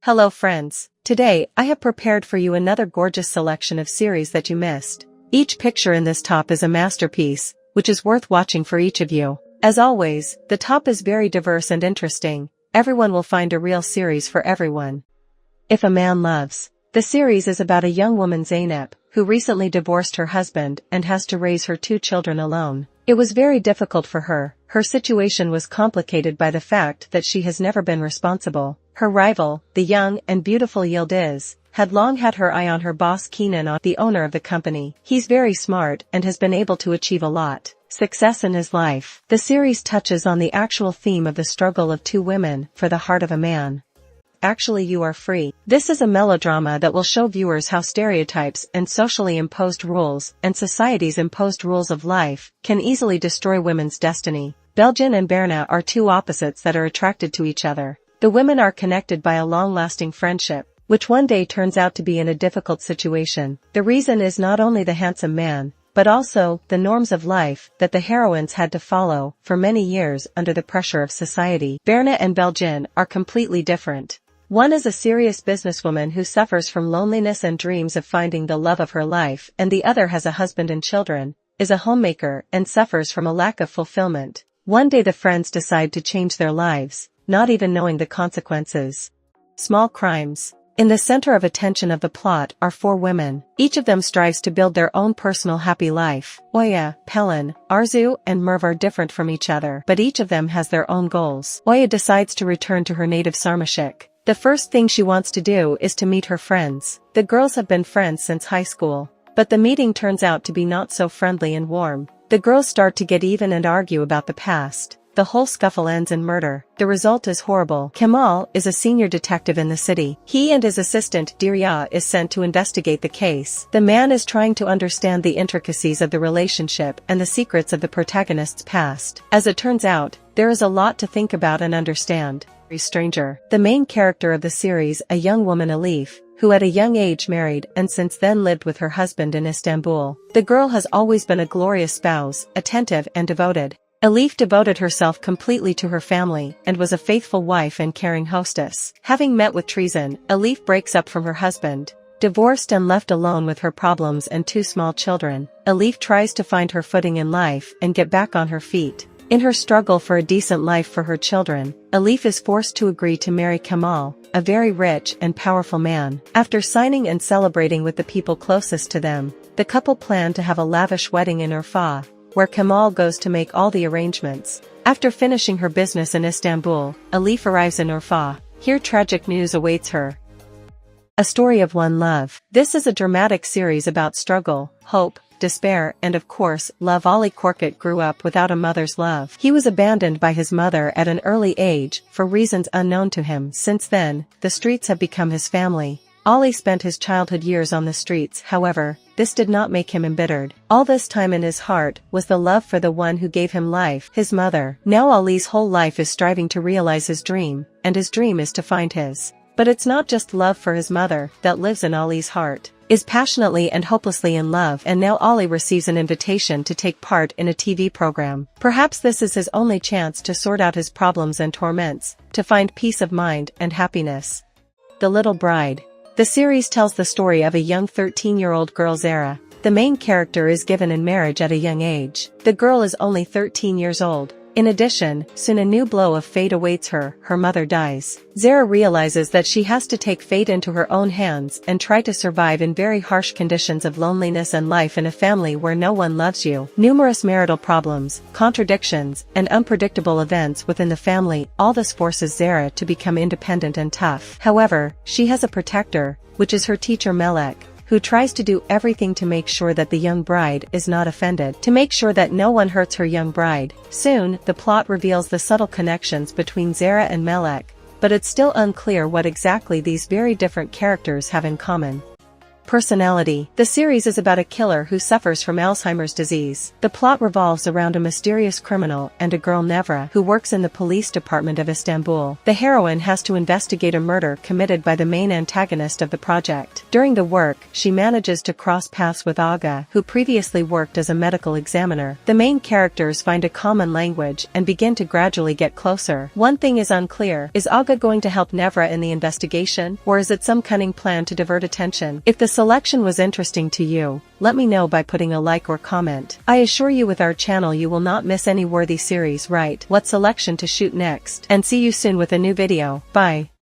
Hello friends, today I have prepared for you another gorgeous selection of series that you missed. Each picture in this top is a masterpiece, which is worth watching for each of you. As always, the top is very diverse and interesting. Everyone will find a real series for everyone. If a Man Loves. The series is about a young woman Zeynep, who recently divorced her husband and has to raise her 2 children alone. It was very difficult for her. Her situation was complicated by the fact that she has never been responsible. Her rival, the young and beautiful Yildiz, had long had her eye on her boss Kenan, the owner of the company. He's very smart and has been able to achieve a lot success in his life. The series touches on the actual theme of the struggle of 2 women for the heart of a man. Actually You Are Free. This is a melodrama that will show viewers how stereotypes and socially imposed rules and society's imposed rules of life can easily destroy women's destiny. Belgin and Berna are 2 opposites that are attracted to each other. The women are connected by a long-lasting friendship, which one day turns out to be in a difficult situation. The reason is not only the handsome man, but also the norms of life that the heroines had to follow for many years under the pressure of society. Berna and Belgin are completely different. One is a serious businesswoman who suffers from loneliness and dreams of finding the love of her life, and the other has a husband and children, is a homemaker and suffers from a lack of fulfillment. One day the friends decide to change their lives, not even knowing the consequences. Small Crimes. In the center of attention of the plot are 4 women. Each of them strives to build their own personal happy life. Oya, Pelin, Arzu and Merve are different from each other, but each of them has their own goals. Oya decides to return to her native Sarmaşık. The first thing she wants to do is to meet her friends. The girls have been friends since high school, but the meeting turns out to be not so friendly and warm. The girls start to get even and argue about the past. The whole scuffle ends in murder. The result is horrible. Kemal is a senior detective in the city. He and his assistant Derya is sent to investigate the case. The man is trying to understand the intricacies of the relationship and the secrets of the protagonist's past. As it turns out, there is a lot to think about and understand. Stranger. The main character of the series, a young woman Elif, who at a young age married and since then lived with her husband in Istanbul. The girl has always been a glorious spouse, attentive and devoted. Elif devoted herself completely to her family and was a faithful wife and caring hostess. Having met with treason, Elif breaks up from her husband. Divorced and left alone with her problems and 2 small children, Elif tries to find her footing in life and get back on her feet. In her struggle for a decent life for her children, Elif is forced to agree to marry Kemal, a very rich and powerful man. After signing and celebrating with the people closest to them, the couple plan to have a lavish wedding in Urfa, where Kemal goes to make all the arrangements. After finishing her business in Istanbul, Elif arrives in Urfa. Here tragic news awaits her. A Story of One Love. This is a dramatic series about struggle, hope, despair and of course, love. Ali Korkut grew up without a mother's love. He was abandoned by his mother at an early age, for reasons unknown to him. Since then, the streets have become his family. Ali spent his childhood years on the streets, however, this did not make him embittered. All this time in his heart was the love for the one who gave him life, his mother. Now Ali's whole life is striving to realize his dream, and his dream is to find his. But it's not just love for his mother that lives in Ali's heart. Is passionately and hopelessly in love, and now Ali receives an invitation to take part in a TV program. Perhaps this is his only chance to sort out his problems and torments, to find peace of mind and happiness. The Little Bride. The series tells the story of a young 13-year-old girl Zara. The main character is given in marriage at a young age. The girl is only 13 years old. In addition, soon a new blow of fate awaits her. Her mother dies. Zara realizes that she has to take fate into her own hands and try to survive in very harsh conditions of loneliness and life in a family where no one loves you. Numerous marital problems, contradictions, and unpredictable events within the family, all this forces Zara to become independent and tough. However, she has a protector, which is her teacher Melek, who tries to do everything to make sure that the young bride is not offended, to make sure that no one hurts her young bride. Soon, the plot reveals the subtle connections between Zara and Melek, but it's still unclear what exactly these very different characters have in common. Personality. The series is about a killer who suffers from Alzheimer's disease. The plot revolves around a mysterious criminal and a girl Nevra who works in the police department of Istanbul. The heroine has to investigate a murder committed by the main antagonist of the project. During the work, she manages to cross paths with Aga, who previously worked as a medical examiner. The main characters find a common language and begin to gradually get closer. One thing is unclear: is Aga going to help Nevra in the investigation, or is it some cunning plan to divert attention? If the selection was interesting to you, let me know by putting a like or comment. I assure you with our channel you will not miss any worthy series. Right, what selection to shoot next, and see you soon with a new video. Bye.